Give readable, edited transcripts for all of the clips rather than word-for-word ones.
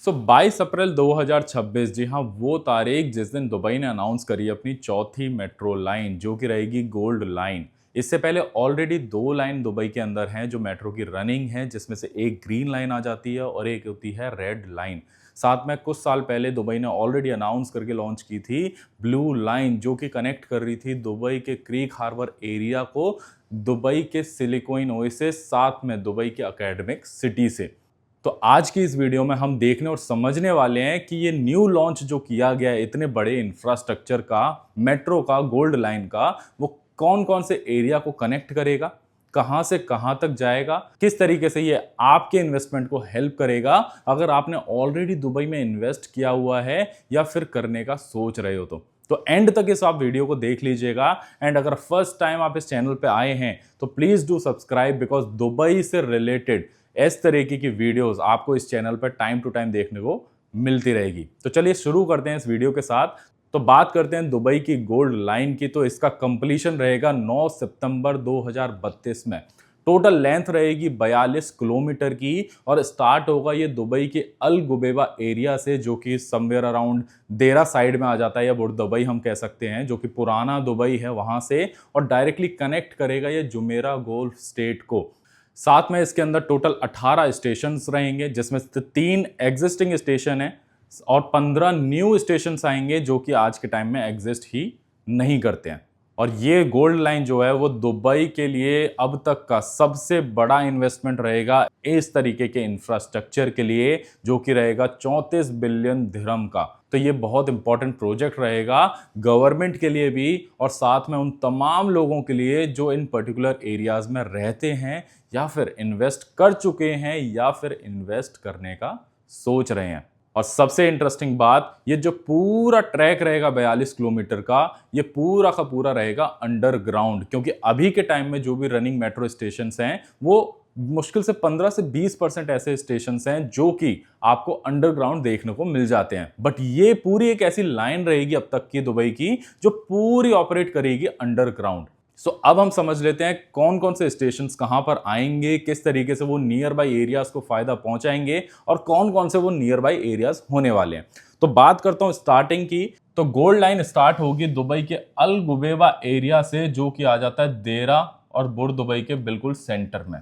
22 अप्रैल 2026, जी हाँ, वो तारीख जिस दिन दुबई ने अनाउंस करी अपनी चौथी मेट्रो लाइन, जो कि रहेगी गोल्ड लाइन। इससे पहले ऑलरेडी 2 लाइन दुबई के अंदर हैं जो मेट्रो की रनिंग है, जिसमें से एक ग्रीन लाइन आ जाती है और एक होती है रेड लाइन। साथ में कुछ साल पहले दुबई ने ऑलरेडी अनाउंस करके लॉन्च की थी ब्लू लाइन, जो कि कनेक्ट कर रही थी दुबई के क्रीक हार्बर एरिया को दुबई के सिलिकॉन ओएसिस, साथ में दुबई के एकेडमिक सिटी से। तो आज की इस वीडियो में हम देखने और समझने वाले हैं कि ये न्यू लॉन्च जो किया गया है इतने बड़े इंफ्रास्ट्रक्चर का, मेट्रो का, गोल्ड लाइन का, वो कौन कौन से एरिया को कनेक्ट करेगा, कहां से कहां तक जाएगा, किस तरीके से ये आपके इन्वेस्टमेंट को हेल्प करेगा अगर आपने ऑलरेडी दुबई में इन्वेस्ट किया हुआ है या फिर करने का सोच रहे हो। तो एंड तक इस आप वीडियो को देख लीजिएगा। एंड अगर फर्स्ट टाइम आप इस चैनल पे आए हैं तो please do subscribe, because Dubai से रिलेटेड इस तरीके की वीडियोस आपको इस चैनल पर टाइम टू टाइम देखने को मिलती रहेगी। तो चलिए शुरू करते हैं इस वीडियो के साथ। तो बात करते हैं दुबई की गोल्ड लाइन की। तो इसका कंप्लीशन रहेगा 9 सितंबर 2032 में। टोटल लेंथ रहेगी 42 किलोमीटर की और स्टार्ट होगा ये दुबई के अल गुबेबा एरिया से, जो कि समवेयर अराउंड देरा साइड में आ जाता है, या बुर्ज दुबई हम कह सकते हैं, जो कि पुराना दुबई है वहां से, और डायरेक्टली कनेक्ट करेगा ये जुमेरा गोल्फ स्टेट को। साथ में इसके अंदर टोटल 18 स्टेशन रहेंगे, जिसमें से 3 एग्जिस्टिंग स्टेशन है और 15 न्यू स्टेशन आएंगे जो कि आज के टाइम में एग्जिस्ट ही नहीं करते हैं। और ये गोल्ड लाइन जो है वो दुबई के लिए अब तक का सबसे बड़ा इन्वेस्टमेंट रहेगा इस तरीके के इंफ्रास्ट्रक्चर के लिए, जो कि रहेगा 34 बिलियन दिरहम का। तो ये बहुत इंपॉर्टेंट प्रोजेक्ट रहेगा गवर्नमेंट के लिए भी, और साथ में उन तमाम लोगों के लिए जो इन पर्टिकुलर एरियाज में रहते हैं या फिर इन्वेस्ट कर चुके हैं या फिर इन्वेस्ट करने का सोच रहे हैं। और सबसे इंटरेस्टिंग बात, ये जो पूरा ट्रैक रहेगा 42 किलोमीटर का, ये पूरा का पूरा रहेगा अंडरग्राउंड, क्योंकि अभी के टाइम में जो भी रनिंग मेट्रो स्टेशन हैं वो मुश्किल से 15 से 20% ऐसे स्टेशन हैं जो कि आपको अंडरग्राउंड देखने को मिल जाते हैं। बट ये पूरी एक ऐसी लाइन रहेगी अब तक की दुबई की जो पूरी ऑपरेट करेगी अंडरग्राउंड। सो अब हम समझ लेते हैं कौन कौन से स्टेशंस कहां पर आएंगे, किस तरीके से वो नियर बाई एरियाज को फायदा पहुंचाएंगे और कौन कौन से वो नियर बाई एरियाज होने वाले हैं। तो बात करता हूं स्टार्टिंग की। तो गोल्ड लाइन स्टार्ट होगी दुबई के अल गुबेबा एरिया से, जो कि आ जाता है देरा और बुर्ज दुबई के बिल्कुल सेंटर में।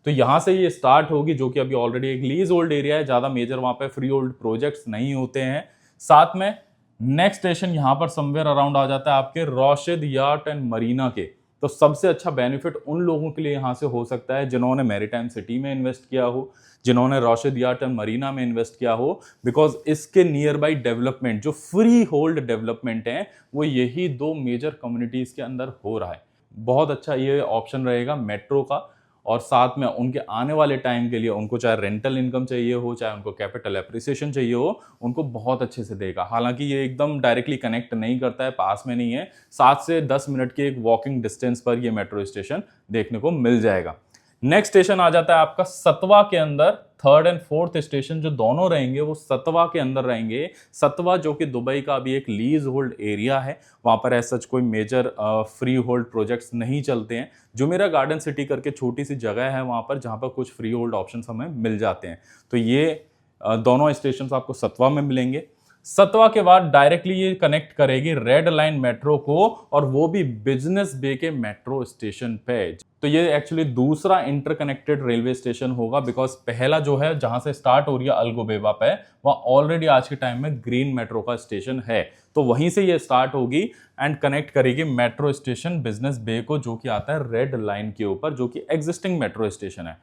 तो यहां से ये स्टार्ट होगी, जो कि अभी ऑलरेडी एक लीज होल्ड एरिया है, ज्यादा मेजर वहां पे फ्री होल्ड प्रोजेक्ट्स नहीं होते हैं। साथ में नेक्स्ट स्टेशन यहां पर समवेयर अराउंड आ जाता है आपके राशिद याट एंड मरीना के। तो सबसे अच्छा बेनिफिट उन लोगों के लिए यहां से हो सकता है जिन्होंने मैरीटाइम सिटी में इन्वेस्ट किया हो, जिन्होंने राशिद याट एंड मरीना में इन्वेस्ट किया हो, बिकॉज इसके नियर बाई डेवलपमेंट जो फ्री होल्ड डेवलपमेंट है वो यही 2 मेजर कम्युनिटीज के अंदर हो रहा है। बहुत अच्छा ये ऑप्शन रहेगा मेट्रो का। और साथ में उनके आने वाले टाइम के लिए उनको चाहे रेंटल इनकम चाहिए हो, चाहे उनको कैपिटल एप्रिसिएशन चाहिए हो, उनको बहुत अच्छे से देगा। हालांकि ये एकदम डायरेक्टली कनेक्ट नहीं करता है, पास में नहीं है, 7 से 10 मिनट के एक वॉकिंग डिस्टेंस पर ये मेट्रो स्टेशन देखने को मिल जाएगा। नेक्स्ट स्टेशन आ जाता है आपका सतवा के अंदर। 3rd एंड 4th स्टेशन जो दोनों रहेंगे वो सतवा के अंदर रहेंगे। सतवा जो कि दुबई का अभी एक लीज होल्ड एरिया है, वहां पर ऐसा कोई मेजर फ्री होल्ड प्रोजेक्ट्स नहीं चलते हैं। जुमेरा गार्डन सिटी करके छोटी सी जगह है वहां पर, जहां पर कुछ फ्री होल्ड ऑप्शन हमें मिल जाते हैं। तो ये दोनों स्टेशन आपको सतवा में मिलेंगे। सतवा के बाद डायरेक्टली ये कनेक्ट करेगी रेड लाइन मेट्रो को, और वो भी बिजनेस बे के मेट्रो स्टेशन पे। तो ये एक्चुअली दूसरा इंटरकनेक्टेड रेलवे स्टेशन होगा, बिकॉज पहला जो है जहां से स्टार्ट हो रही है अल गुबेबा पे, वहां ऑलरेडी आज के टाइम में ग्रीन मेट्रो का स्टेशन है। तो वहीं से ये स्टार्ट होगी एंड कनेक्ट करेगी मेट्रो स्टेशन बिजनेस बे को, जो कि आता है रेड लाइन के ऊपर, जो कि एग्जिस्टिंग मेट्रो स्टेशन है।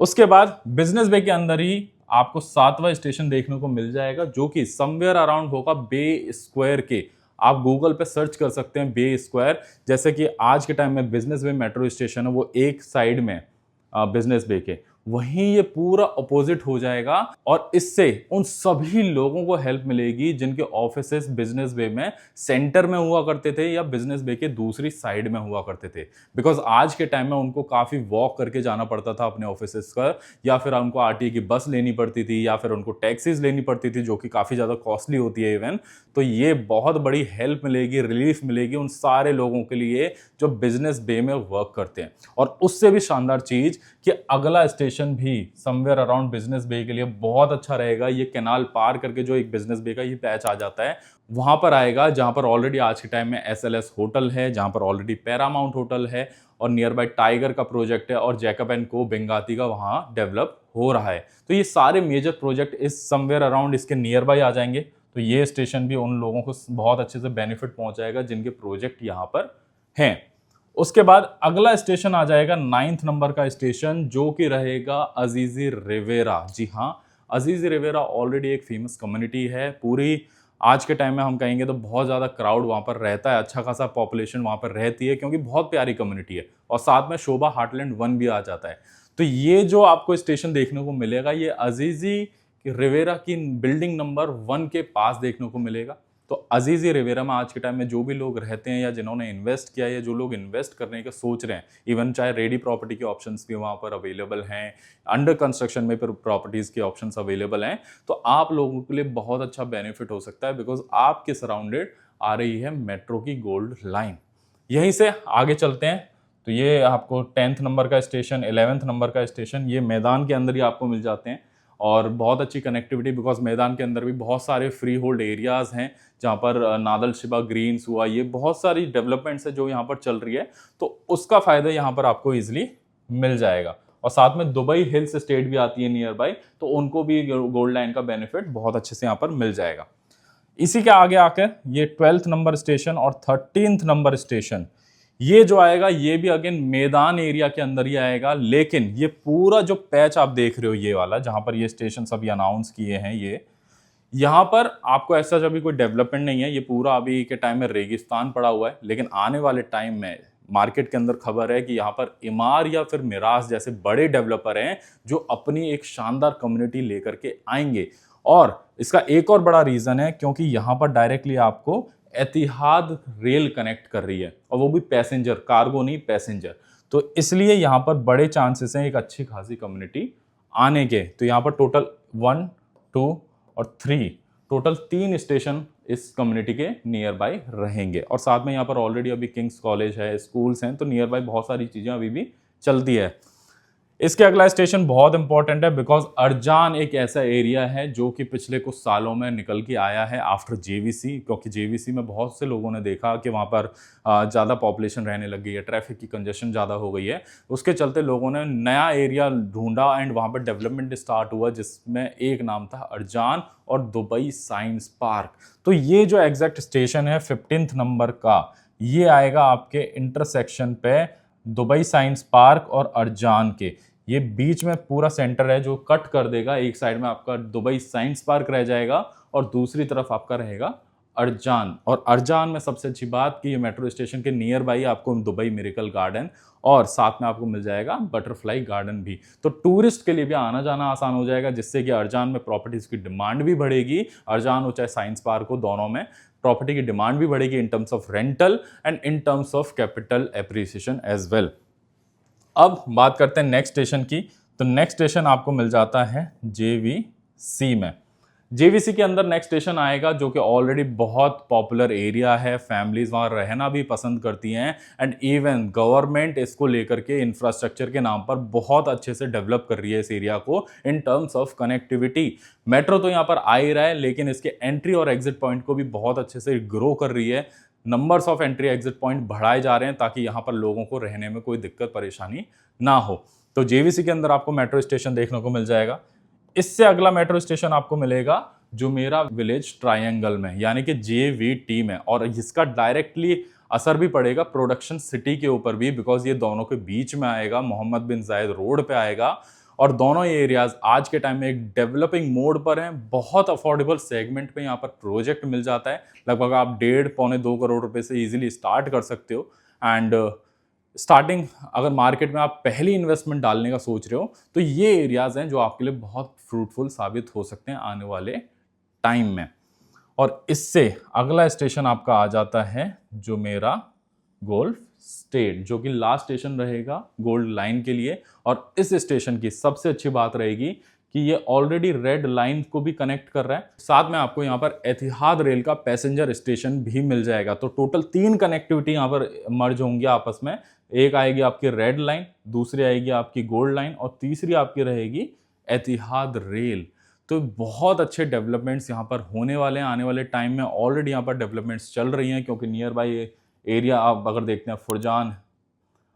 उसके बाद बिजनेस बे के अंदर ही आपको 7वां स्टेशन देखने को मिल जाएगा, जो कि समवेयर अराउंड होगा बे स्क्वायर के। आप गूगल पे सर्च कर सकते हैं बे स्क्वायर। जैसे कि आज के टाइम में बिजनेस बे मेट्रो स्टेशन है वो एक साइड में बिजनेस बे के, वहीं ये पूरा अपोजिट हो जाएगा। और इससे उन सभी लोगों को हेल्प मिलेगी जिनके ऑफिसेस बिजनेस बे में सेंटर में हुआ करते थे या बिजनेस बे के दूसरी साइड में हुआ करते थे। बिकॉज आज के टाइम में उनको काफी वॉक करके जाना पड़ता था अपने ऑफिसेस का, या फिर उनको आरटीए की बस लेनी पड़ती थी, या फिर उनको टैक्सीज लेनी पड़ती थी, जो कि काफी ज्यादा कॉस्टली होती है इवन। तो ये बहुत बड़ी हेल्प मिलेगी, रिलीफ मिलेगी उन सारे लोगों के लिए जो बिजनेस बे में वर्क करते हैं। और उससे भी शानदार चीज कि अगला स्टेशन स्टेशन भी समवेयर अराउंड बिजनेस बे के लिए बहुत अच्छा रहेगा। ये कैनाल पार करके जो एक बिजनेस बे का ये पैच आ जाता है, वहां पर आएगा, जहां पर ऑलरेडी आज के टाइम में SLS होटल है, जहां पर ऑलरेडी पैरामाउंट होटल है और नियर बाय टाइगर का प्रोजेक्ट है और जैकब एंड को बेंगाती का वहां डेवलप हो रहा है। तो ये सारे मेजर प्रोजेक्ट इस समवेयर अराउंड इसके नियर बाय आ जाएंगे। तो ये स्टेशन भी उन लोगों को बहुत अच्छे से बेनिफिट पहुंचाएगा जिनके प्रोजेक्ट यहाँ पर हैं। उसके बाद अगला स्टेशन आ जाएगा 9th नंबर का स्टेशन, जो कि रहेगा अजीजी रिवेरा। जी हाँ, अजीजी रिवेरा ऑलरेडी एक फेमस कम्युनिटी है। पूरी आज के टाइम में हम कहेंगे तो बहुत ज़्यादा क्राउड वहाँ पर रहता है, अच्छा खासा पॉपुलेशन वहाँ पर रहती है, क्योंकि बहुत प्यारी कम्युनिटी है और साथ में शोभा हार्टलैंड 1 भी आ जाता है। तो ये जो आपको स्टेशन देखने को मिलेगा, ये अजीजी रिवेरा की बिल्डिंग नंबर 1 के पास देखने को मिलेगा। तो अजीजी रिवेरा में आज के टाइम में जो भी लोग रहते हैं या जिन्होंने इन्वेस्ट किया है या जो लोग इन्वेस्ट करने का सोच रहे हैं, इवन चाहे रेडी प्रॉपर्टी के ऑप्शंस भी वहाँ पर अवेलेबल हैं, अंडर कंस्ट्रक्शन में प्रॉपर्टीज़ के ऑप्शंस अवेलेबल हैं, तो आप लोगों के लिए बहुत अच्छा बेनिफिट हो सकता है, बिकॉज आपके सराउंडेड आ रही है मेट्रो की गोल्ड लाइन। यहीं से आगे चलते हैं तो ये आपको 10th नंबर का स्टेशन, 11th नंबर का स्टेशन, ये मैदान के अंदर ही आपको मिल जाते हैं और बहुत अच्छी कनेक्टिविटी, बिकॉज मैदान के अंदर भी बहुत सारे फ्री होल्ड एरियाज़ हैं जहाँ पर नादल शिबा ग्रीन्स हुआ, ये बहुत सारी डेवलपमेंट्स है जो यहाँ पर चल रही है, तो उसका फ़ायदा यहाँ पर आपको ईजिली मिल जाएगा। और साथ में दुबई हिल्स स्टेट भी आती है नियर बाई, तो उनको भी गोल्ड लाइन का बेनिफिट बहुत अच्छे से यहाँ पर मिल जाएगा। इसी के आगे आकर ये 12th नंबर स्टेशन और 13th नंबर स्टेशन, ये जो आएगा ये भी अगेन मैदान एरिया के अंदर ही आएगा, लेकिन ये पूरा जो पैच आप देख रहे हो ये वाला, जहां पर ये स्टेशन अभी अनाउंस किए हैं, ये यहाँ पर आपको ऐसा जब भी कोई डेवलपमेंट नहीं है, ये पूरा अभी के टाइम में रेगिस्तान पड़ा हुआ है, लेकिन आने वाले टाइम में मार्केट के अंदर खबर है कि यहाँ पर इमार या फिर मिराज जैसे बड़े डेवलपर हैं जो अपनी एक शानदार कम्युनिटी लेकर के आएंगे। और इसका एक और बड़ा रीजन है क्योंकि यहाँ पर डायरेक्टली आपको एतिहाद रेल कनेक्ट कर रही है, और वो भी पैसेंजर, कार्गो नहीं पैसेंजर। तो इसलिए यहाँ पर बड़े चांसेस हैं एक अच्छी खासी कम्युनिटी आने के। तो यहाँ पर टोटल 1, 2 और 3, टोटल 3 स्टेशन इस कम्युनिटी के नियर बाय रहेंगे। और साथ में यहाँ पर ऑलरेडी अभी किंग्स कॉलेज है, स्कूल्स हैं, तो नियर बाय बहुत सारी चीज़ें अभी भी चलती है। इसके अगला स्टेशन बहुत इंपॉर्टेंट है, बिकॉज अर्जान एक ऐसा एरिया है जो कि पिछले कुछ सालों में निकल के आया है आफ्टर जेवीसी, क्योंकि जेवीसी में बहुत से लोगों ने देखा कि वहाँ पर ज़्यादा पॉपुलेशन रहने लग गई है, ट्रैफिक की कंजेशन ज़्यादा हो गई है, उसके चलते लोगों ने नया एरिया ढूंढा एंड वहाँ पर डेवलपमेंट स्टार्ट हुआ, जिसमें एक नाम था अर्जान और दुबई साइंस पार्क। तो ये जो एग्जैक्ट स्टेशन है 15th नंबर का, ये आएगा आपके इंटरसेक्शन पे दुबई साइंस पार्क और अर्जान के, ये बीच में पूरा सेंटर है जो कट कर देगा। एक साइड में आपका दुबई साइंस पार्क रह जाएगा और दूसरी तरफ आपका रहेगा अर्जान। और अर्जान में सबसे अच्छी बात कि ये मेट्रो स्टेशन के नियर बाई आपको दुबई मिरेकल गार्डन और साथ में आपको मिल जाएगा बटरफ्लाई गार्डन भी। तो टूरिस्ट के लिए भी आना जाना आसान हो जाएगा, जिससे कि अर्जान में प्रॉपर्टीज़ की डिमांड भी बढ़ेगी। अर्जान हो चाहे साइंस पार्क हो, दोनों में प्रॉपर्टी की डिमांड भी बढ़ेगी in terms of rental and in terms of capital appreciation as well. अब बात करते हैं नेक्स्ट स्टेशन की। तो नेक्स्ट स्टेशन आपको मिल जाता है जेवीसी में। जेवीसी के अंदर नेक्स्ट स्टेशन आएगा जो कि ऑलरेडी बहुत पॉपुलर एरिया है, फैमिलीज वहाँ रहना भी पसंद करती हैं एंड इवन गवर्नमेंट इसको लेकर के इंफ्रास्ट्रक्चर के नाम पर बहुत अच्छे से डेवलप कर रही है इस एरिया को इन टर्म्स ऑफ कनेक्टिविटी। मेट्रो तो यहाँ पर आ ही रहा है, लेकिन इसके एंट्री और एग्जिट पॉइंट को भी बहुत अच्छे से ग्रो कर रही है। Numbers of entry exit point बढ़ाए जा रहे हैं ताकि यहाँ पर लोगों को रहने में कोई दिक्कत परेशानी ना हो। तो जेवीसी के अंदर आपको मेट्रो स्टेशन देखने को मिल जाएगा। इससे अगला मेट्रो स्टेशन आपको मिलेगा जुमेरा विलेज ट्रायंगल में, यानी कि JVT में, और इसका डायरेक्टली असर भी पड़ेगा प्रोडक्शन सिटी के ऊपर भी, बिकॉज ये दोनों के बीच में आएगा, मोहम्मद बिन जायद रोड पे आएगा। और दोनों ये एरियाज आज के टाइम में एक डेवलपिंग मोड पर हैं, बहुत अफोर्डेबल सेगमेंट पे यहाँ पर प्रोजेक्ट मिल जाता है। लगभग आप 1.5-2 करोड़ रुपए से इजीली स्टार्ट कर सकते हो। एंड स्टार्टिंग अगर मार्केट में आप पहली इन्वेस्टमेंट डालने का सोच रहे हो तो ये एरियाज हैं जो आपके लिए बहुत फ्रूटफुल साबित हो सकते हैं आने वाले टाइम में। और इससे अगला स्टेशन आपका आ जाता है जुमेरा गोल्फ स्टेट, जो कि लास्ट स्टेशन रहेगा गोल्ड लाइन के लिए। और इस स्टेशन की सबसे अच्छी बात रहेगी कि ये ऑलरेडी रेड लाइन को भी कनेक्ट कर रहा है, साथ में आपको यहाँ पर एतिहाद रेल का पैसेंजर स्टेशन भी मिल जाएगा। तो टोटल 3 कनेक्टिविटी यहाँ पर मर्ज होंगी आपस में एक आएगी आपकी रेड लाइन, दूसरी आएगी आपकी गोल्ड लाइन और तीसरी आपकी रहेगी एतिहाद रेल। तो बहुत अच्छे डेवलपमेंट्स यहाँ पर होने वाले हैं आने वाले टाइम में। ऑलरेडी यहाँ पर डेवलपमेंट्स चल रही हैं, क्योंकि नियर बाई एरिया आप अगर देखते हैं फुरजान,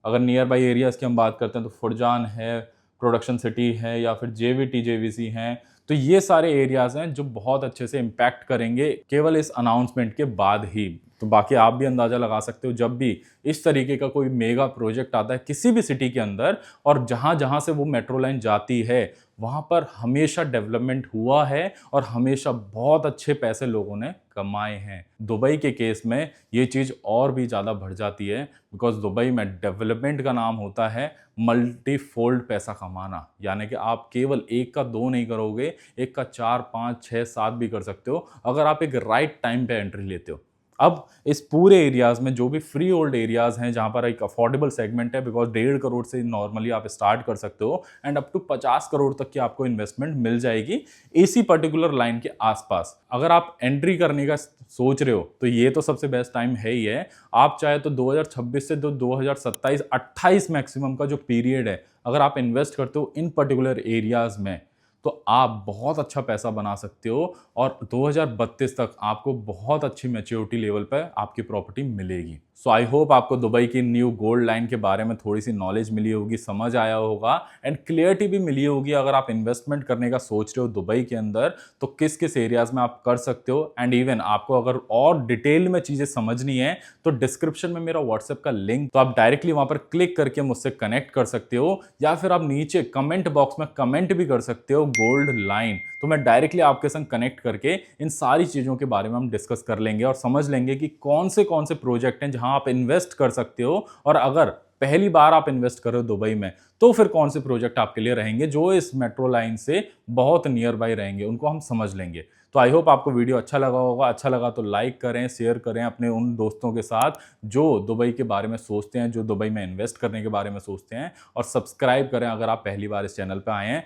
अगर नियर बाई एरियाज़ की हम बात करते हैं तो फुरजान है, प्रोडक्शन सिटी है, या फिर जेवीटी जेवीसी हैं। तो ये सारे एरियाज़ हैं जो बहुत अच्छे से इम्पैक्ट करेंगे केवल इस अनाउंसमेंट के बाद ही। तो बाकी आप भी अंदाज़ा लगा सकते हो, जब भी इस तरीके का कोई मेगा प्रोजेक्ट आता है किसी भी सिटी के अंदर और जहाँ जहाँ से वो मेट्रो लाइन जाती है वहाँ पर हमेशा डेवलपमेंट हुआ है और हमेशा बहुत अच्छे पैसे लोगों ने कमाए हैं। दुबई के केस में ये चीज़ और भी ज़्यादा बढ़ जाती है, बिकॉज दुबई में डेवलपमेंट का नाम होता है मल्टी फोल्ड पैसा कमाना। यानी कि आप केवल एक का दो नहीं करोगे, एक का 4 5 6 7 भी कर सकते हो अगर आप एक राइट टाइम पे एंट्री लेते हो। अब इस पूरे एरियाज में जो भी फ्री होल्ड एरियाज हैं जहां पर एक अफोर्डेबल सेगमेंट है, बिकॉज 1.5 करोड़ से नॉर्मली आप स्टार्ट कर सकते हो एंड अप टू 50 करोड़ तक की आपको इन्वेस्टमेंट मिल जाएगी इसी पर्टिकुलर लाइन के आसपास। अगर आप एंट्री करने का सोच रहे हो तो ये तो सबसे बेस्ट टाइम है ही है। आप चाहे तो 2026 से 2027-28 मैक्सिमम का जो पीरियड है, अगर आप इन्वेस्ट करते हो इन पर्टिकुलर एरियाज में तो आप बहुत अच्छा पैसा बना सकते हो और 2032 तक आपको बहुत अच्छी मैच्योरिटी लेवल पर आपकी प्रॉपर्टी मिलेगी। सो आई होप आपको दुबई की न्यू गोल्ड लाइन के बारे में थोड़ी सी नॉलेज मिली होगी, समझ आया होगा एंड क्लियरिटी भी मिली होगी। अगर आप इन्वेस्टमेंट करने का सोच रहे हो दुबई के अंदर तो किस किस एरियाज में आप कर सकते हो, एंड इवन आपको अगर और डिटेल में चीजें समझनी है तो डिस्क्रिप्शन में मेरा व्हाट्सएप का लिंक, तो आप डायरेक्टली वहां पर क्लिक करके मुझसे कनेक्ट कर सकते हो, या फिर आप नीचे कमेंट बॉक्स में कमेंट भी कर सकते हो गोल्ड लाइन। तो मैं डायरेक्टली आपके संग कनेक्ट करके इन सारी चीजों के बारे में हम डिस्कस कर लेंगे और समझ लेंगे कि कौन से प्रोजेक्ट हैं जहां आप इन्वेस्ट कर सकते हो, और अगर पहली बार आप इन्वेस्ट कर रहे हो दुबई में तो फिर कौन से प्रोजेक्ट आपके लिए रहेंगे जो इस मेट्रो लाइन से बहुत नियर बाई रहेंगे, उनको हम समझ लेंगे। तो आई होप आपको वीडियो अच्छा लगा होगा। अच्छा लगा तो लाइक करें, शेयर करें अपने उन दोस्तों के साथ जो दुबई के बारे में सोचते हैं, जो दुबई में इन्वेस्ट करने के बारे में सोचते हैं, और सब्सक्राइब करें अगर आप पहली बार इस चैनल पर आए हैं।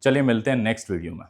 चलिए मिलते हैं नेक्स्ट वीडियो में।